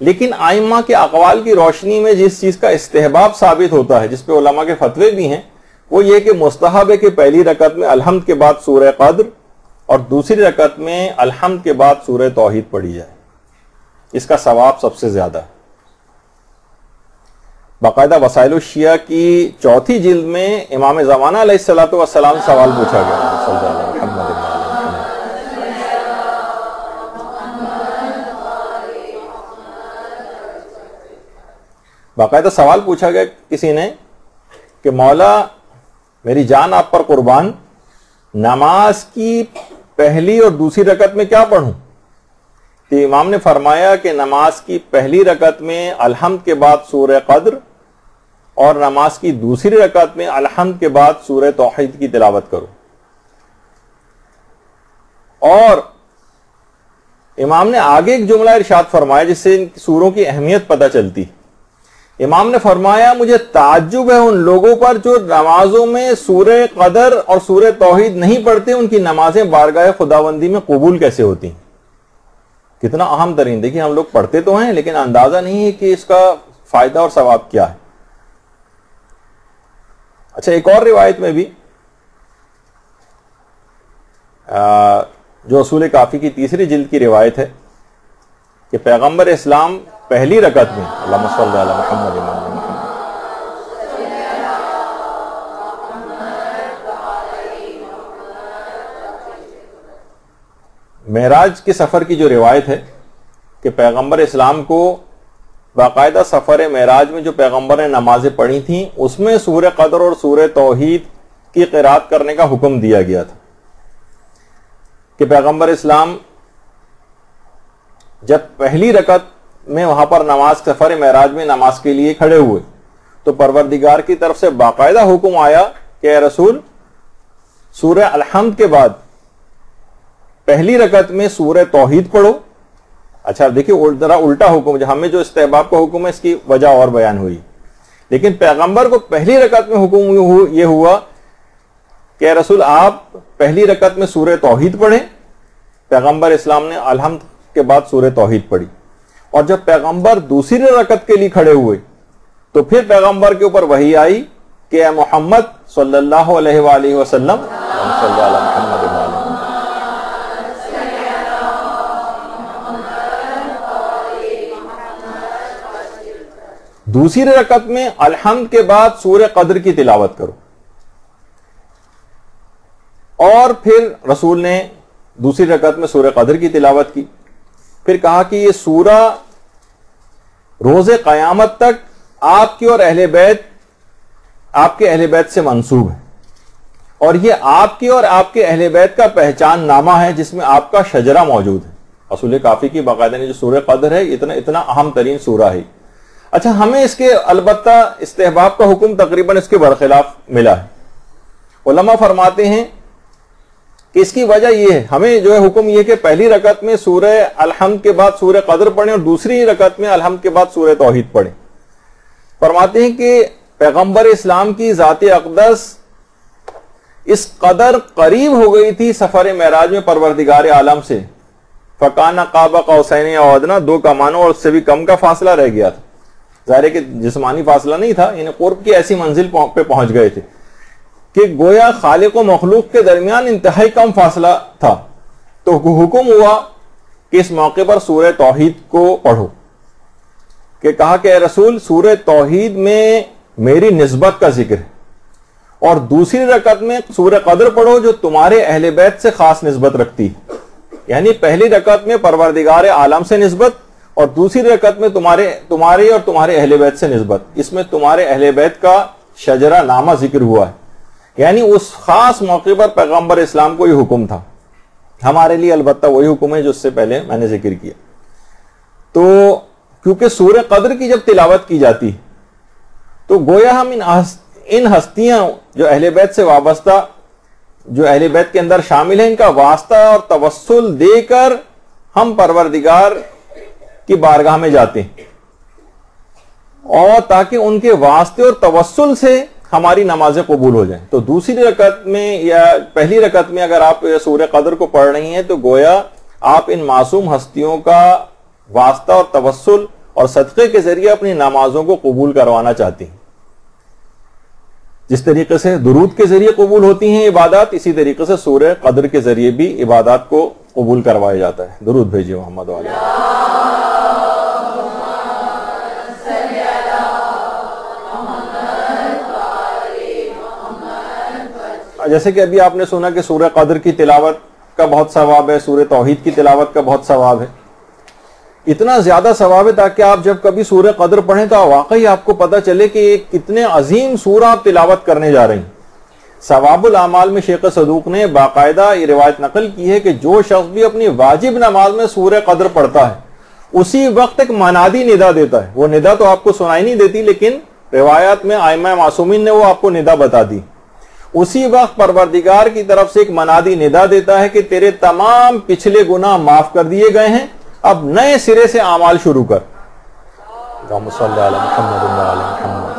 لیکن آئمہ کے اقوال کی روشنی میں جس چیز کا استحباب ثابت ہوتا ہے، جس پہ علماء کے فتوے بھی ہیں، وہ یہ کہ مستحب ہے کہ پہلی رکعت میں الحمد کے بعد سورہ قدر اور دوسری رکعت میں الحمد کے بعد سورہ توحید پڑھی جائے، اس کا ثواب سب سے زیادہ ہے۔ باقاعدہ وسائل الشیعہ کی چوتھی جلد میں امام زمانہ علیہ الصلوۃ والسلام سے سوال پوچھا گیا، صلی اللہ علیہ محمد۔ باقاعدہ سوال پوچھا گیا کسی نے کہ مولا میری جان آپ پر قربان، نماز کی پہلی اور دوسری رکعت میں کیا پڑھوں؟ تو امام نے فرمایا کہ نماز کی پہلی رکعت میں الحمد کے بعد سورہ قدر اور نماز کی دوسری رکعت میں الحمد کے بعد سورہ توحید کی تلاوت کرو۔ اور امام نے آگے ایک جملہ ارشاد فرمایا جس سے ان سوروں کی اہمیت پتہ چلتی۔ امام نے فرمایا مجھے تعجب ہے ان لوگوں پر جو نمازوں میں سورہ قدر اور سورہ توحید نہیں پڑھتے، ان کی نمازیں بارگاہ خداوندی میں قبول کیسے ہوتی ہیں۔ کتنا اہم ترین، دیکھیں ہم لوگ پڑھتے تو ہیں لیکن اندازہ نہیں ہے کہ اس کا فائدہ اور ثواب کیا ہے۔ اچھا، ایک اور روایت میں بھی جو اصول کافی کی تیسری جلد کی روایت ہے کہ پیغمبر اسلام پہلی رکعت میں اللہم صلی علی محمد معراج کے سفر کی جو روایت ہے کہ پیغمبر اسلام کو باقاعدہ سفر معراج میں جو پیغمبر نے نمازیں پڑھی تھیں اس میں سورہ قدر اور سورہ توحید کی قرات کرنے کا حکم دیا گیا تھا کہ پیغمبر اسلام جب پہلی رکعت میں وہاں پر نماز سفر معراج میں نماز کے لیے کھڑے ہوئے تو پروردگار کی طرف سے باقاعدہ حکم آیا کہ اے رسول سورہ الحمد کے بعد پہلی رکعت میں سورہ توحید پڑھو۔ اچھا دیکھیں ذرا الٹا حکم، ہمیں جو استحباب کا حکم ہے اس کی وجہ اور بیان ہوئی، لیکن پیغمبر کو پہلی رکعت میں حکم یہ ہوا کہ اے رسول آپ پہلی رکعت میں سورہ توحید پڑھیں۔ پیغمبر اسلام نے الحمد کے بعد سورہ توحید پڑھی، اور جب پیغمبر دوسری رکعت کے لیے کھڑے ہوئے تو پھر پیغمبر کے اوپر وحی آئی کہ اے محمد صلی اللہ علیہ وآلہ وسلم صلی اللہ علیہ محمد دوسری رکعت میں الحمد کے بعد سورہ قدر کی تلاوت کرو۔ اور پھر رسول نے دوسری رکعت میں سورہ قدر کی تلاوت کی، پھر کہا کہ یہ سورہ روز قیامت تک آپ کی اور آپ کے اہل بیت سے منسوب ہے، اور یہ آپ کی اور آپ کے اہل بیت کا پہچان نامہ ہے جس میں آپ کا شجرہ موجود ہے۔ اصول کافی کی باقاعدہ نے جو سورہ قدر ہے اتنا اہم ترین سورہ ہے۔ اچھا، ہمیں اس کے البتہ استحباب کا حکم تقریباً اس کے برخلاف ملا ہے۔ علماء فرماتے ہیں کہ اس کی وجہ یہ ہے، ہمیں جو ہے حکم یہ کہ پہلی رکعت میں سورہ الحمد کے بعد سورہ قدر پڑھیں اور دوسری رکعت میں الحمد کے بعد سورہ توحید پڑھیں۔ فرماتے ہیں کہ پیغمبر اسلام کی ذات اقدس اس قدر قریب ہو گئی تھی سفر معراج میں پروردگار عالم سے، فکان قاب قوسین او ادنی، 2 کمانوں اور اس سے بھی کم کا فاصلہ رہ گیا تھا۔ ظاہر ہے کہ جسمانی فاصلہ نہیں تھا، انہیں قرب کی ایسی منزل پہ پہنچ گئے تھے کہ گویا خالق و مخلوق کے درمیان انتہائی کم فاصلہ تھا۔ تو حکم ہوا کہ اس موقع پر سورہ توحید کو پڑھو، کہ کہا کہ اے رسول سورہ توحید میں میری نسبت کا ذکر ہے، اور دوسری رکعت میں سورہ قدر پڑھو جو تمہارے اہل بیت سے خاص نسبت رکھتی ہے۔ یعنی پہلی رکعت میں پروردگار عالم سے نسبت اور دوسری رکعت میں تمہاری اور تمہارے اہل بیت سے نسبت، اس میں تمہارے اہل بیت کا شجرہ نامہ ذکر ہوا ہے۔ یعنی اس خاص موقع پر پیغمبر اسلام کو یہ حکم تھا۔ ہمارے لیے البتہ وہی حکم ہے جو اس سے پہلے میں نے ذکر کیا۔ تو کیونکہ سورہ قدر کی جب تلاوت کی جاتی تو گویا ہم ان ہستیاں جو اہل بیت سے وابستہ، جو اہل بیت کے اندر شامل ہیں، ان کا واسطہ اور توسل دے کر ہم پروردگار کی بارگاہ میں جاتے ہیں، اور تاکہ ان کے واسطے اور توسل سے ہماری نمازیں قبول ہو جائیں۔ تو دوسری رکعت میں یا پہلی رکعت میں اگر آپ سورہ قدر کو پڑھ رہی ہیں تو گویا آپ ان معصوم ہستیوں کا واسطہ اور توسل اور صدقے کے ذریعے اپنی نمازوں کو قبول کروانا چاہتی ہیں. جس طریقے سے درود کے ذریعے قبول ہوتی ہیں عبادات، اسی طریقے سے سورہ قدر کے ذریعے بھی عبادات کو قبول کروایا جاتا ہے. درود بھیجیے محمد علیہ. جیسے کہ ابھی آپ نے سنا کہ سورہ قدر کی تلاوت کا بہت ثواب ہے، سورہ توحید کی تلاوت کا بہت ثواب ہے. اتنا زیادہ ثواب ہے تاکہ آپ جب کبھی سورہ قدر پڑھیں تو واقعی آپ کو پتہ چلے کہ کتنے عظیم سورہ آپ تلاوت کرنے جا رہے ہیں. ثواب الاعمال میں شیخ صدوق نے باقاعدہ یہ روایت نقل کی ہے کہ جو شخص بھی اپنی واجب نماز میں سورہ قدر پڑھتا ہے اسی وقت ایک منادی ندا دیتا ہے. وہ ندا تو آپ کو سنائی نہیں دیتی، لیکن روایات میں ائمہ معصومین نے وہ آپ کو ندا بتا دی. اسی وقت پروردگار کی طرف سے ایک منادی ندا دیتا ہے کہ تیرے تمام پچھلے گناہ معاف کر دیے گئے ہیں، اب نئے سرے سے اعمال شروع کر. اللہم صلی علی محمد و علی محمد.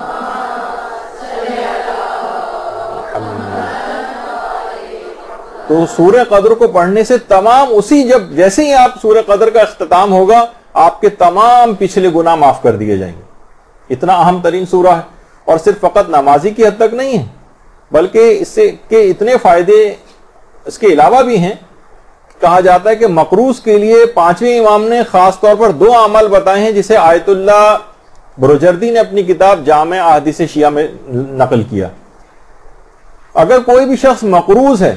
تو سورہ قدر کو پڑھنے سے تمام جب جیسے ہی آپ سورہ قدر کا اختتام ہوگا آپ کے تمام پچھلے گناہ معاف کر دیے جائیں گے. اتنا اہم ترین سورہ ہے، اور صرف فقط نمازی کی حد تک نہیں ہے بلکہ اس سے کہ اتنے فائدے اس کے علاوہ بھی ہیں. کہا جاتا ہے کہ مقروض کے لیے پانچویں امام نے خاص طور پر 2 عمل بتائے ہیں جسے آیت اللہ بروجردی نے اپنی کتاب جامع احادیث شیعہ میں نقل کیا. اگر کوئی بھی شخص مقروض ہے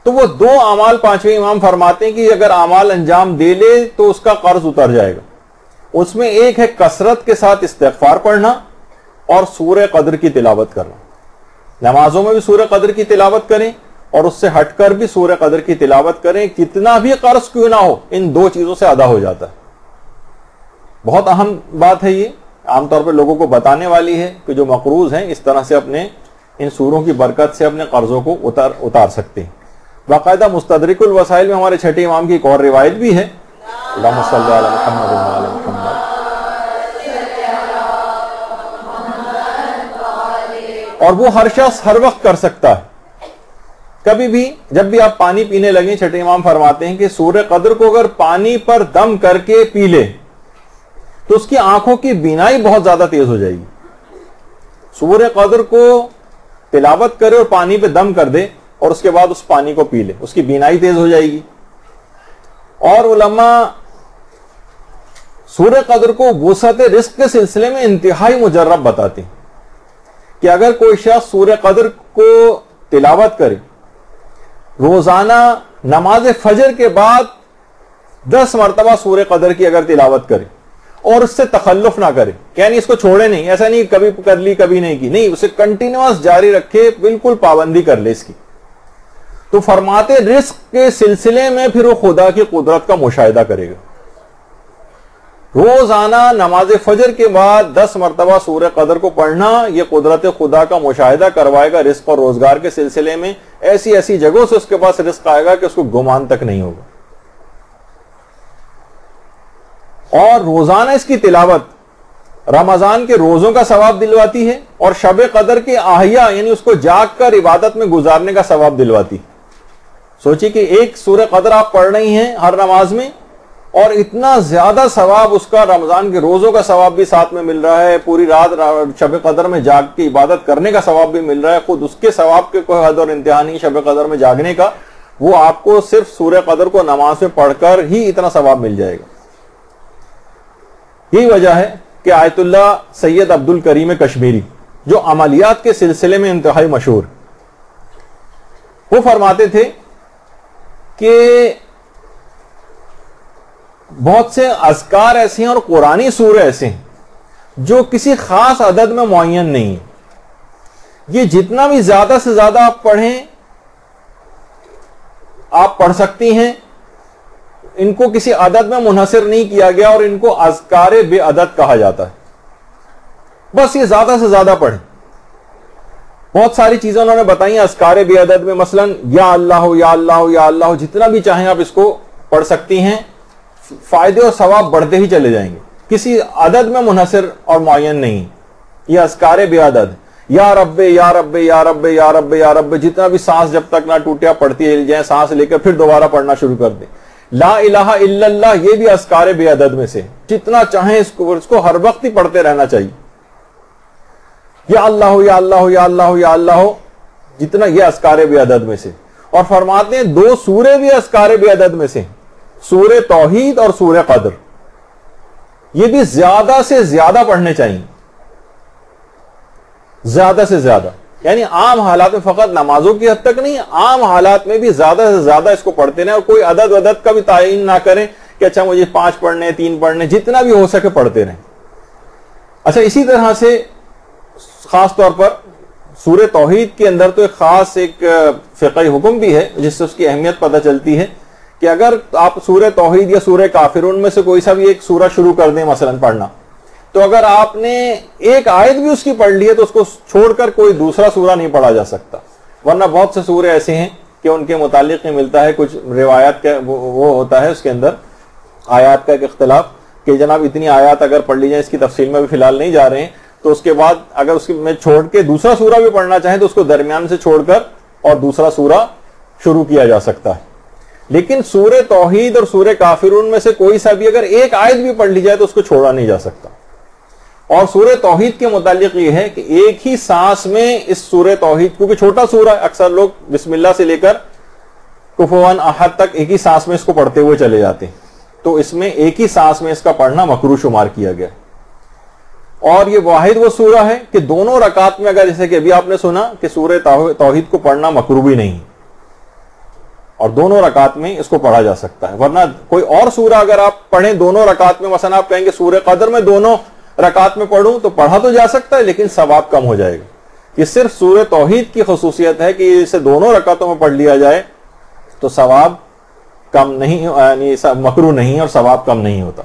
تو وہ 2 اعمال پانچویں امام فرماتے ہیں کہ اگر اعمال انجام دے لے تو اس کا قرض اتر جائے گا. اس میں ایک ہے کثرت کے ساتھ استغفار پڑھنا اور سورہ قدر کی تلاوت کرنا. نمازوں میں بھی سورہ قدر کی تلاوت کریں اور اس سے ہٹ کر بھی سورہ قدر کی تلاوت کریں. کتنا بھی قرض کیوں نہ ہو ان 2 چیزوں سے ادا ہو جاتا ہے. بہت اہم بات ہے یہ، عام طور پر لوگوں کو بتانے والی ہے کہ جو مقروض ہیں اس طرح سے اپنے ان سوروں کی برکت سے اپنے قرضوں کو اتار سکتے ہیں. باقاعدہ مستدرک الوسائل میں ہمارے چھٹے امام کی ایک اور روایت بھی ہے. اللہم صلی علی محمد و علی محمد. اور وہ ہر شخص ہر وقت کر سکتا ہے. کبھی بھی جب بھی آپ پانی پینے لگیں چھٹے امام فرماتے ہیں کہ سورہ قدر کو اگر پانی پر دم کر کے پی لے تو اس کی آنکھوں کی بینائی بہت زیادہ تیز ہو جائے گی. سورہ قدر کو تلاوت کرے اور پانی پہ دم کر دے اور اس کے بعد اس پانی کو پی لے، اس کی بینائی تیز ہو جائے گی. اور علماء سورہ قدر کو وسعت رزق کے سلسلے میں انتہائی مجرب بتاتے ہیں کہ اگر کوئی شخص سورہ قدر کو تلاوت کرے، روزانہ نماز فجر کے بعد 10 مرتبہ سورہ قدر کی اگر تلاوت کرے اور اس سے تخلف نہ کرے، یعنی اس کو چھوڑے نہیں، ایسا نہیں کبھی کر لی کبھی نہیں کی، نہیں، اسے کنٹینیوس جاری رکھے، بالکل پابندی کر لے اس کی، تو فرماتے رزق کے سلسلے میں پھر وہ خدا کی قدرت کا مشاہدہ کرے گا. روزانہ نماز فجر کے بعد 10 مرتبہ سورہ قدر کو پڑھنا یہ قدرت خدا کا مشاہدہ کروائے گا. رزق اور روزگار کے سلسلے میں ایسی ایسی جگہوں سے اس کے پاس رزق آئے گا کہ اس کو گمان تک نہیں ہوگا. اور روزانہ اس کی تلاوت رمضان کے روزوں کا ثواب دلواتی ہے اور شب قدر کے احیا یعنی اس کو جاگ کر عبادت میں گزارنے کا ثواب دلواتی. سوچی کہ ایک سورہ قدر آپ پڑھ رہی ہیں ہر نماز میں اور اتنا زیادہ ثواب اس کا، رمضان کے روزوں کا ثواب بھی ساتھ میں مل رہا ہے، پوری رات شب قدر میں جاگ کے عبادت کرنے کا ثواب بھی مل رہا ہے. خود اس کے ثواب کے کوئی حد اور انتہا نہیں شب قدر میں جاگنے کا، وہ آپ کو صرف سورہ قدر کو نماز میں پڑھ کر ہی اتنا ثواب مل جائے گا. یہی وجہ ہے کہ آیت اللہ سید عبد الکریم کشمیری جو عملیات کے سلسلے میں انتہائی مشہور، وہ فرماتے تھے کہ بہت سے اذکار ایسے ہیں اور قرآنی سورے ایسے ہیں جو کسی خاص عدد میں معین نہیں ہیں. یہ جتنا بھی زیادہ سے زیادہ آپ پڑھیں آپ پڑھ سکتی ہیں. ان کو کسی عدد میں منحصر نہیں کیا گیا اور ان کو اذکار بے عدد کہا جاتا ہے. بس یہ زیادہ سے زیادہ پڑھیں. بہت ساری چیزیں انہوں نے بتائی اذکار بے عدد میں، مثلا یا اللہ یا اللہ یا اللہ، جتنا بھی چاہیں آپ اس کو پڑھ سکتی ہیں. فائدے اور ثواب بڑھتے ہی چلے جائیں گے، کسی عدد میں منحصر اور معین نہیں. یہ اذکار بے عدد، یا رب یا رب یا رب یا رب یا رب، جتنا بھی سانس جب تک نہ ٹوٹیا پڑھتی ہل جائیں، سانس لے کر پھر دوبارہ پڑھنا شروع کر دیں. لا الہ الا اللہ یہ بھی اذکار بے عدد میں سے، جتنا چاہیں اس کو ہر وقت ہی پڑھتے رہنا چاہیے. یا اللہ یا اللہ یا اللہ یا اللہ جتنا، یہ اذکار بے عدد میں سے. اور فرماتے ہیں 2 سورے بھی اذکار بے عدد میں سے، سورہ توحید اور سورہ قدر، یہ بھی زیادہ سے زیادہ پڑھنے چاہیے، زیادہ سے زیادہ. یعنی عام حالات میں، فقط نمازوں کی حد تک نہیں، عام حالات میں بھی زیادہ سے زیادہ اس کو پڑھتے رہیں، اور کوئی عدد کا بھی تعین نہ کریں کہ اچھا مجھے 5 پڑھنے 3 پڑھنے، جتنا بھی ہو سکے پڑھتے رہیں. اچھا اسی طرح سے خاص طور پر سورہ توحید کے اندر تو ایک فقہی حکم بھی ہے جس سے اس کی اہمیت پتہ چلتی ہے کہ اگر آپ سورہ توحید یا سورہ کافرون میں سے کوئی سا بھی ایک سورہ شروع کر دیں مثلا پڑھنا، تو اگر آپ نے ایک آیت بھی اس کی پڑھ لی ہے تو اس کو چھوڑ کر کوئی دوسرا سورہ نہیں پڑھا جا سکتا. ورنہ بہت سے سورے ایسے ہیں کہ ان کے متعلق نہیں ملتا ہے، کچھ روایات کا وہ ہوتا ہے اس کے اندر آیات کا ایک اختلاف کہ جناب اتنی آیات اگر پڑھ لی جائیں، اس کی تفصیل میں بھی فی الحال نہیں جا رہے ہیں، تو اس کے بعد اگر اس میں چھوڑ کے دوسرا سورہ بھی پڑھنا چاہیں تو اس کو درمیان سے چھوڑ کر اور دوسرا سورہ شروع کیا جا سکتا ہے. لیکن سورہ توحید اور سورہ کافرون میں سے کوئی سا بھی اگر ایک آیت بھی پڑھ لی جائے تو اس کو چھوڑا نہیں جا سکتا. اور سورہ توحید کے متعلق یہ ہے کہ ایک ہی سانس میں اس سورہ توحید، کیونکہ چھوٹا سورہ ہے، اکثر لوگ بسم اللہ سے لے کر کفوان احد تک ایک ہی سانس میں اس کو پڑھتے ہوئے چلے جاتے ہیں، تو اس میں ایک ہی سانس میں اس کا پڑھنا مکروہ شمار کیا گیا. اور یہ واحد وہ سورہ ہے کہ دونوں رکعت میں، اگر جیسے کہ ابھی آپ نے سنا کہ سورہ توحید کو پڑھنا مکروہ بھی نہیں، اور دونوں رکعت میں اس کو پڑھا جا سکتا ہے. ورنہ کوئی اور سورہ اگر آپ پڑھیں دونوں رکعت میں، مثلا آپ کہیں گے سورہ قدر میں دونوں رکعت میں پڑھوں، تو پڑھا تو جا سکتا ہے لیکن ثواب کم ہو جائے گا. یہ صرف سورہ توحید کی خصوصیت ہے کہ اسے دونوں رکعتوں میں پڑھ لیا جائے تو ثواب کم نہیں، یعنی مکروہ نہیں اور ثواب کم نہیں ہوتا.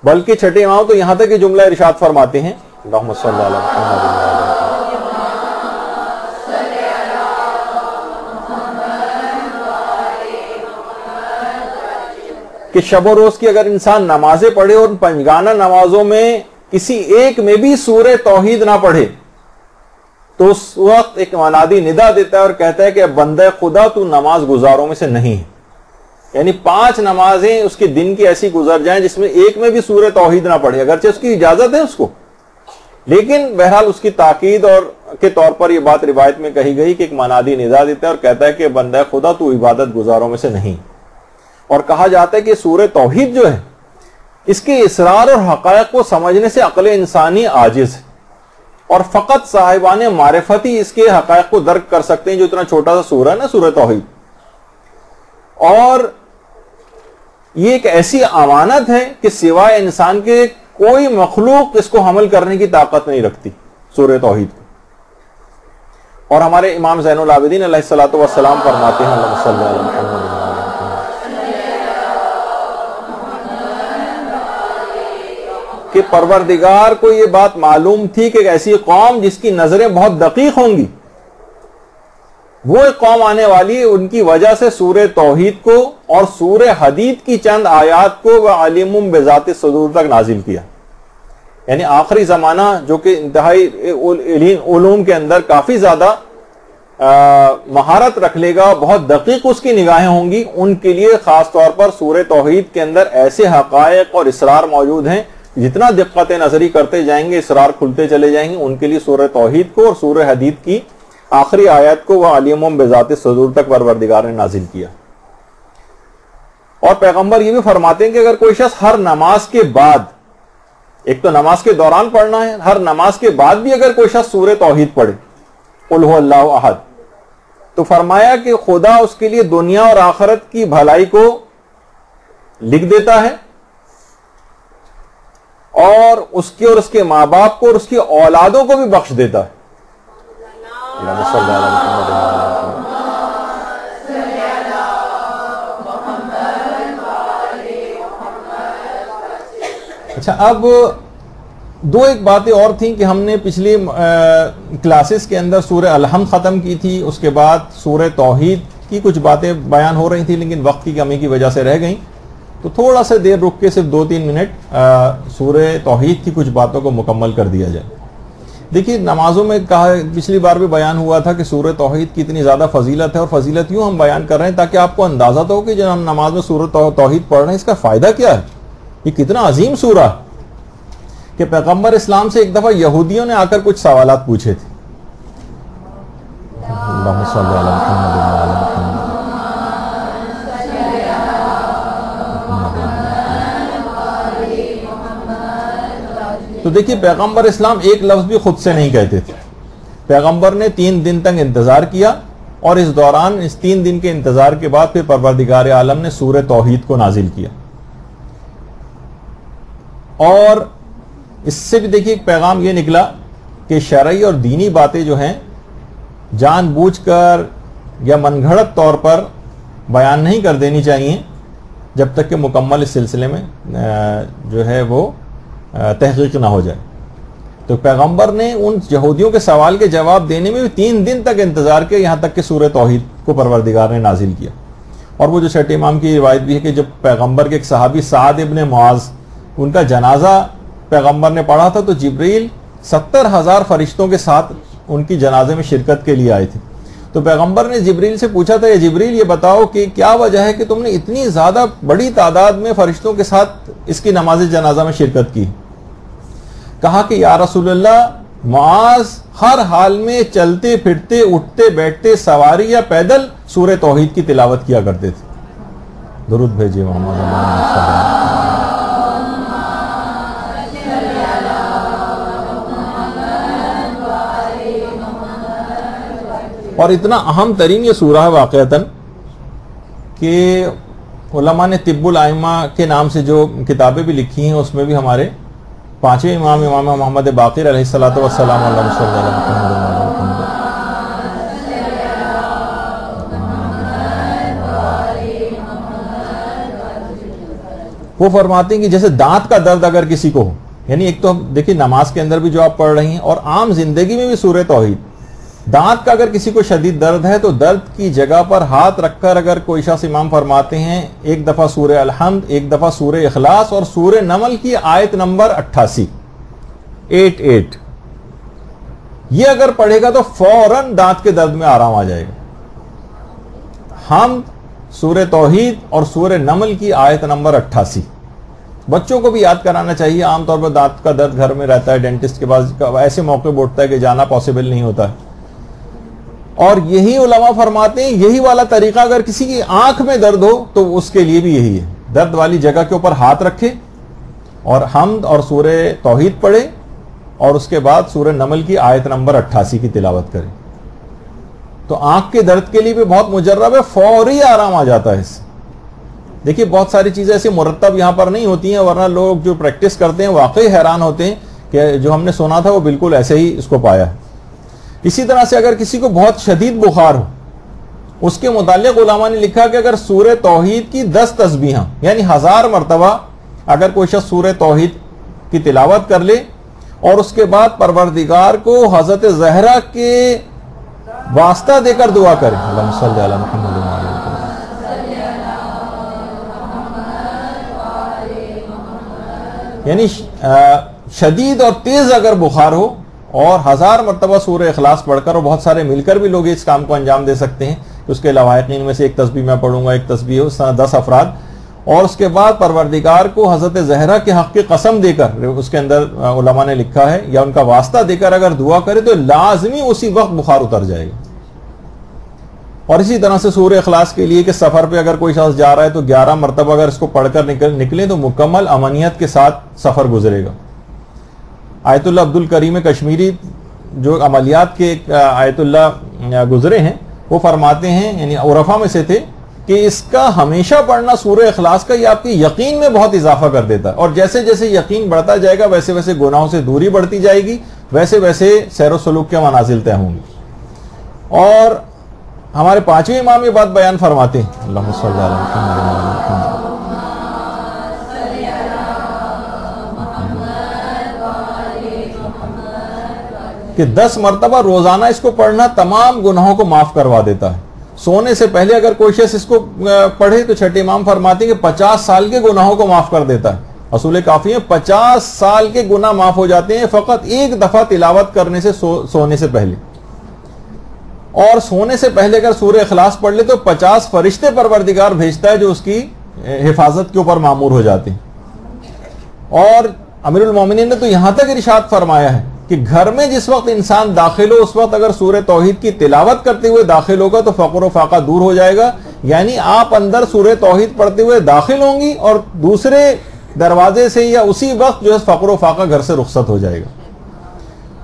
بلکہ چھٹے امام تو یہاں تک یہ جملہ ارشاد فرماتے ہیں، اللہم صلی علی محمد کہ شب و روز کی اگر انسان نمازیں پڑھے اور پنجگانہ نمازوں میں کسی ایک میں بھی سورہ توحید نہ پڑھے تو اس وقت ایک منادی ندا دیتا ہے اور کہتا ہے کہ بندہ خدا تو نماز گزاروں میں سے نہیں ہے. یعنی 5 نمازیں اس کے دن کی ایسی گزر جائیں جس میں ایک میں بھی سورہ توحید نہ پڑھے، اگرچہ اس کی اجازت ہے اس کو، لیکن بہرحال اس کی تاکید اور کے طور پر یہ بات روایت میں کہی گئی کہ ایک منادی ندا دیتا ہے اور کہتا ہے کہ بندہ خدا تو عبادت گزاروں میں سے نہیں. اور کہا جاتا ہے کہ سورہ توحید جو ہے اس کے اسرار اور حقائق کو سمجھنے سے عقل انسانی عاجز ہے، اور فقط صاحبان معرفت ہی اس کے حقائق کو درک کر سکتے ہیں، جو اتنا چھوٹا سا سورہ ہے نا سورہ توحید. اور یہ ایک ایسی امانت ہے کہ سوائے انسان کے کوئی مخلوق اس کو حمل کرنے کی طاقت نہیں رکھتی سورہ توحید کو. اور ہمارے امام زین العابدین علیہ الصلوۃ والسلام فرماتے ہیں، اللہم صلی علی محمد کہ پروردگار کو یہ بات معلوم تھی کہ ایسی قوم جس کی نظریں بہت دقیق ہوں گی، وہ ایک قوم آنے والی، ان کی وجہ سے سورہ توحید کو اور سورہ حدید کی چند آیات کو وَعَلِمٌ بِذَاتِ الصُّدُورِ تک نازل کیا. یعنی آخری زمانہ جو کہ انتہائی علوم کے اندر کافی زیادہ مہارت رکھ لے گا، بہت دقیق اس کی نگاہیں ہوں گی، ان کے لیے خاص طور پر سورہ توحید کے اندر ایسے حقائق اور اسرار موجود ہیں، جتنا دقت نظری کرتے جائیں گے اسرار کھلتے چلے جائیں گے. ان کے لیے سورہ توحید کو اور سورہ حدید کی آخری آیت کو وَعَلِمٌ بِذَاتِ الصُّدُورِ تک پروردگار نے نازل کیا. اور پیغمبر یہ بھی فرماتے ہیں کہ اگر کوئی شخص ہر نماز کے بعد، ایک تو نماز کے دوران پڑھنا ہے، ہر نماز کے بعد بھی اگر کوئی شخص سورہ توحید پڑھے، قُلْ هُوَ اللَّهُ أَحَدٌ، تو فرمایا کہ خدا اس کے لیے دنیا اور آخرت کی بھلائی کو لکھ دیتا ہے، اور اس کے اور اس کے ماں باپ کو اور اس کی اولادوں کو بھی بخش دیتا ہے. اللہم صلی علی محمد. اچھا، اب ایک باتیں اور تھیں کہ ہم نے پچھلی کلاسز کے اندر سورہ الحمد ختم کی تھی، اس کے بعد سورہ توحید کی کچھ باتیں بیان ہو رہی تھیں لیکن وقت کی کمی کی وجہ سے رہ گئیں، تو تھوڑا سا دیر رک کے صرف 2-3 منٹ سورہ توحید کی کچھ باتوں کو مکمل کر دیا جائے. دیکھیے نمازوں میں کہا، پچھلی بار بھی بیان ہوا تھا کہ سورہ توحید کی اتنی زیادہ فضیلت ہے، اور فضیلت یوں ہم بیان کر رہے ہیں تاکہ آپ کو اندازہ تو ہو کہ جب ہم نماز میں سورہ توحید پڑھ رہے ہیں اس کا فائدہ کیا ہے، یہ کتنا عظیم سورہ ہے کہ پیغمبر اسلام سے ایک دفعہ یہودیوں نے آ کر کچھ سوالات پوچھے تھے. اللہم صلی علی محمد وعلی محمد. تو دیکھیے پیغمبر اسلام ایک لفظ بھی خود سے نہیں کہتے تھے. پیغمبر نے 3 دن تک انتظار کیا، اور اس دوران اس 3 دن کے انتظار کے بعد پھر پروردگار عالم نے سورہ توحید کو نازل کیا. اور اس سے بھی دیکھیے ایک پیغام یہ نکلا کہ شرعی اور دینی باتیں جو ہیں جان بوجھ کر یا من گھڑت طور پر بیان نہیں کر دینی چاہیے جب تک کہ مکمل اس سلسلے میں جو ہے وہ تحقیق نہ ہو جائے. تو پیغمبر نے ان یہودیوں کے سوال کے جواب دینے میں بھی 3 دن تک انتظار کیا، یہاں تک کہ سورہ توحید کو پروردگار نے نازل کیا. اور وہ جو چھٹے امام کی روایت بھی ہے کہ جب پیغمبر کے ایک صحابی سعد ابن معاذ، ان کا جنازہ پیغمبر نے پڑھا تھا، تو جبریل 70,000 فرشتوں کے ساتھ ان کی جنازے میں شرکت کے لیے آئے تھے. تو پیغمبر نے جبریل سے پوچھا تھا، یہ جبریل یہ بتاؤ کہ کیا وجہ ہے کہ تم نے اتنی زیادہ بڑی تعداد میں فرشتوں کے ساتھ اس کی نماز جنازہ میں شرکت کی؟ کہا کہ یا رسول اللہ، معاذ ہر حال میں چلتے پھرتے اٹھتے بیٹھتے سواری یا پیدل سورہ توحید کی تلاوت کیا کرتے تھے. درود بھیجیے محمد صلی اللہ علیہ وسلم. اور اتنا اہم ترین یہ سورہ ہے واقعتاً کہ علماء نے طب الائمہ کے نام سے جو کتابیں بھی لکھی ہیں اس میں بھی ہمارے 5ویں امام محمد باقر علیہ الصلوۃ والسلام علیہ وسلم وہ فرماتے ہیں کہ جیسے دانت کا درد اگر کسی کو ہو، یعنی ایک تو دیکھیے نماز کے اندر بھی جو آپ پڑھ رہی ہیں اور عام زندگی میں بھی سورہ توحید، دانت کا اگر کسی کو شدید درد ہے تو درد کی جگہ پر ہاتھ رکھ کر اگر کوئی شخص، امام فرماتے ہیں، ایک دفعہ سورہ الحمد، ایک دفعہ سورہ اخلاص اور سورہ نمل کی آیت نمبر 88 یہ اگر پڑھے گا تو فوراً دانت کے درد میں آرام آ جائے گا. حمد، سورہ توحید اور سورہ نمل کی آیت نمبر 88. بچوں کو بھی یاد کرانا چاہیے. عام طور پر دانت کا درد گھر میں رہتا ہے، ڈینٹسٹ کے پاس ایسے موقع پہ اٹھتا ہے کہ جانا پاسبل نہیں ہوتا ہے. اور یہی علماء فرماتے ہیں یہی والا طریقہ اگر کسی کی آنکھ میں درد ہو تو اس کے لیے بھی یہی ہے. درد والی جگہ کے اوپر ہاتھ رکھے اور حمد اور سورہ توحید پڑھے اور اس کے بعد سورہ نمل کی آیت نمبر 88 کی تلاوت کرے تو آنکھ کے درد کے لیے بھی بہت مجرب ہے، فوری آرام آ جاتا ہے اس سے. دیکھیے بہت ساری چیزیں ایسی مرتب یہاں پر نہیں ہوتی ہیں، ورنہ لوگ جو پریکٹس کرتے ہیں واقعی حیران ہوتے ہیں کہ جو ہم نے سنا تھا وہ بالکل ایسے ہی اس کو پایا ہے. اسی طرح سے اگر کسی کو بہت شدید بخار ہو، اس کے متعلق علماء نے لکھا کہ اگر سورہ توحید کی 10 تسبیحاں یعنی 1000 مرتبہ اگر کوئی شخص سورہ توحید کی تلاوت کر لے اور اس کے بعد پروردگار کو حضرت زہرا کے واسطہ دے کر دعا کرے، اللہم صلی علی محمد وعلی محمد، یعنی شدید اور تیز اگر بخار ہو اور 1000 مرتبہ سورہ اخلاص پڑھ کر، اور بہت سارے مل کر بھی لوگ اس کام کو انجام دے سکتے ہیں، اس کے لواحقین میں سے ایک تسبیح میں پڑھوں گا، ایک تسبیح اس طرح 10 افراد، اور اس کے بعد پروردگار کو حضرت زہرا کے حق کی قسم دے کر، اس کے اندر علماء نے لکھا ہے، یا ان کا واسطہ دے کر اگر دعا کرے تو لازمی اسی وقت بخار اتر جائے گا. اور اسی طرح سے سورہ اخلاص کے لیے کہ سفر پہ اگر کوئی شخص جا رہا ہے تو 11 مرتبہ اگر اس کو پڑھ کر نکلے تو مکمل امنیت کے ساتھ سفر گزرے گا. آیت اللہ عبد الکریم کشمیری جو عملیات کے آیت اللہ گزرے ہیں وہ فرماتے ہیں، یعنی عرفا میں سے تھے، کہ اس کا ہمیشہ پڑھنا سورہ اخلاص کا یہ آپ کی یقین میں بہت اضافہ کر دیتا ہے، اور جیسے جیسے یقین بڑھتا جائے گا ویسے ویسے گناہوں سے دوری بڑھتی جائے گی، ویسے ویسے سیر و سلوک کے منازل طے ہوں گی. اور ہمارے 5ویں امام یہ بات بیان فرماتے ہیں، اللہم صلی علی محمد وعلی محمد، کہ 10 مرتبہ روزانہ اس کو پڑھنا تمام گناہوں کو معاف کروا دیتا ہے. سونے سے پہلے اگر کوئی شخص اس کو پڑھے تو چھٹے امام فرماتے ہیں کہ 50 سال کے گناہوں کو معاف کر دیتا ہے. اصول کافی ہے 50 سال کے گناہ معاف ہو جاتے ہیں فقط ایک دفعہ تلاوت کرنے سے سونے سے پہلے. اور سونے سے پہلے اگر سورہ اخلاص پڑھ لے تو 50 فرشتے پروردگار بھیجتا ہے جو اس کی حفاظت کے اوپر مامور ہو جاتے ہیں. اور امیر المومنین نے تو یہاں تک ارشاد فرمایا ہے کہ گھر میں جس وقت انسان داخل ہو اس وقت اگر سورہ توحید کی تلاوت کرتے ہوئے داخل ہوگا تو فقر و فاقہ دور ہو جائے گا. یعنی آپ اندر سورہ توحید پڑھتے ہوئے داخل ہوں گی اور دوسرے دروازے سے یا اسی وقت جو ہے فقر و فاقہ گھر سے رخصت ہو جائے گا.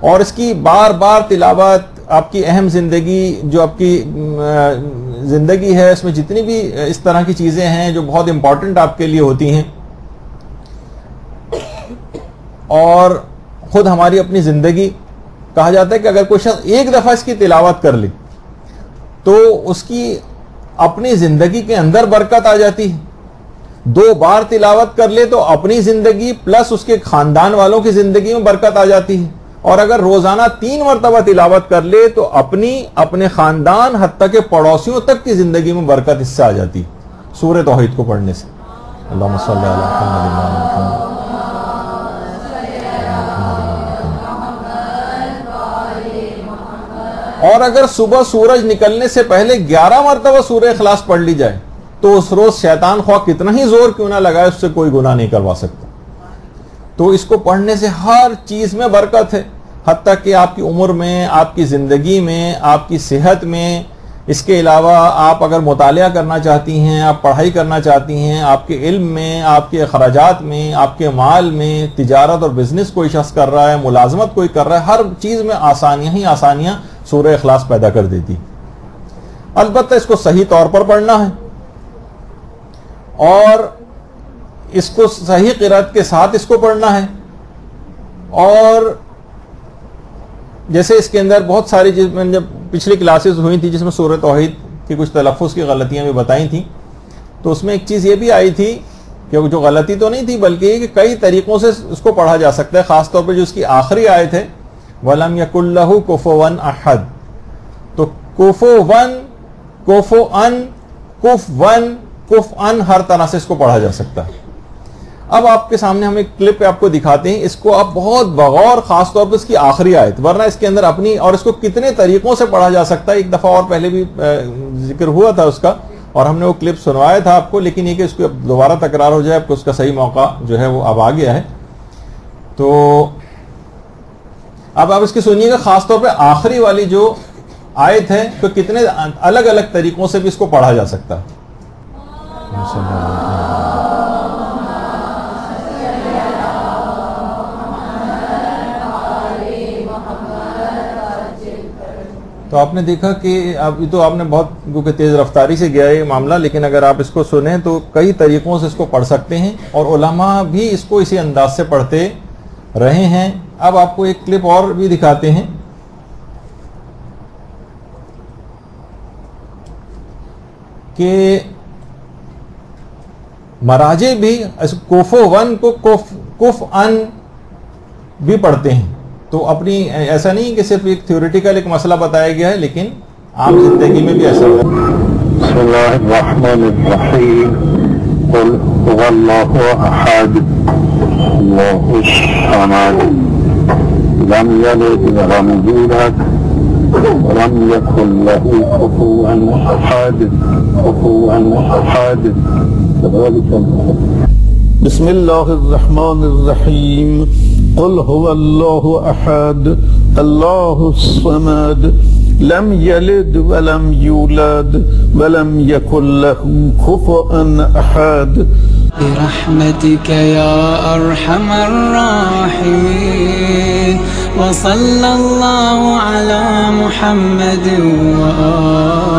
اور اس کی بار بار تلاوت آپ کی اہم زندگی جو آپ کی زندگی ہے اس میں جتنی بھی اس طرح کی چیزیں ہیں جو بہت امپورٹنٹ آپ کے لیے ہوتی ہیں اور خود ہماری اپنی زندگی کہا جاتا ہے کہ اگر کوئی شخص ایک دفعہ اس کی تلاوت کر لے تو اس کی اپنی زندگی کے اندر برکت آ جاتی ہے. 2 بار تلاوت کر لے تو اپنی زندگی پلس اس کے خاندان والوں کی زندگی میں برکت آ جاتی ہے. اور اگر روزانہ 3 مرتبہ تلاوت کر لے تو اپنے خاندان حتیٰ کہ پڑوسیوں تک کی زندگی میں برکت اس سے آ جاتی سورہ توحید کو پڑھنے سے. اللہم صلی علی محمد. اور اگر صبح سورج نکلنے سے پہلے 11 مرتبہ سورہ اخلاص پڑھ لی جائے تو اس روز شیطان خواہ کتنا ہی زور کیوں نہ لگائے اس سے کوئی گناہ نہیں کروا سکتا. تو اس کو پڑھنے سے ہر چیز میں برکت ہے حتیٰ کہ آپ کی عمر میں آپ کی زندگی میں آپ کی صحت میں. اس کے علاوہ آپ اگر مطالعہ کرنا چاہتی ہیں آپ پڑھائی کرنا چاہتی ہیں آپ کے علم میں آپ کے اخراجات میں آپ کے مال میں تجارت اور بزنس کوئی شخص کر رہا ہے ملازمت کوئی کر رہا ہے ہر چیز میں آسانیاں ہی آسانیاں سورہ اخلاص پیدا کر دیتی. البتہ اس کو صحیح طور پر پڑھنا ہے اور اس کو صحیح قرأت کے ساتھ اس کو پڑھنا ہے. اور جیسے اس کے اندر بہت ساری چیز میں جب پچھلی کلاسز ہوئی تھی جس میں سورہ توحید کی کچھ تلفظ کی غلطیاں بھی بتائی تھیں تو اس میں ایک چیز یہ بھی آئی تھی کہ جو غلطی تو نہیں تھی بلکہ یہ کہ کئی طریقوں سے اس کو پڑھا جا سکتا ہے. خاص طور پہ جو اس کی آخری آیت ہے وَلَمْ يَكُنْ لَهُ كُفُوًا أَحَدٌ تو کفوًا کفوًا کفوًا کفؤً ہر طرح سے اس کو پڑھا جا سکتا ہے. اب آپ کے سامنے ہم ایک کلپ آپ کو دکھاتے ہیں. اس کو آپ بہت بغور خاص طور پر اس کی آخری آیت ورنہ اس کے اندر اپنی اور اس کو کتنے طریقوں سے پڑھا جا سکتا ہے. ایک دفعہ اور پہلے بھی ذکر ہوا تھا اس کا اور ہم نے وہ کلپ سنوایا تھا آپ کو لیکن یہ کہ اس کو دوبارہ تکرار ہو جائے آپ کو اس کا صحیح موقع جو ہے وہ اب آ گیا ہے. تو اب آپ اس کی سنیے گا خاص طور پہ آخری والی جو آیت ہے تو کتنے الگ الگ طریقوں سے بھی اس کو پڑھا جا سکتا ہے. تو آپ نے دیکھا کہ ابھی تو آپ نے بہت کیونکہ تیز رفتاری سے گیا یہ معاملہ لیکن اگر آپ اس کو سنیں تو کئی طریقوں سے اس کو پڑھ سکتے ہیں اور علماء بھی اس کو اسی انداز سے پڑھتے رہے ہیں. اب آپ کو ایک کلپ اور بھی دکھاتے ہیں کہ مراجع بھی کفوً کو کفؤً بھی پڑھتے ہیں. تو اپنی ایسا نہیں کہ صرف ایک تھیوریٹیکل ایک مسئلہ بتایا گیا ہے لیکن عام زندگی میں بھی ایسا ہے. بسم اللہ الرحمن الرحیم قل هو اللہ احد اللہ الصمد لم یلد ولم یولد ولم یکن له کفوا احد کفوا احد. بسم اللہ الرحمن الرحیم قل هو الله احد الله الصمد لم يلد ولم يولد ولم يكن له كفوا احد. برحمتك يا ارحم الراحمين وصلى الله على محمد وآله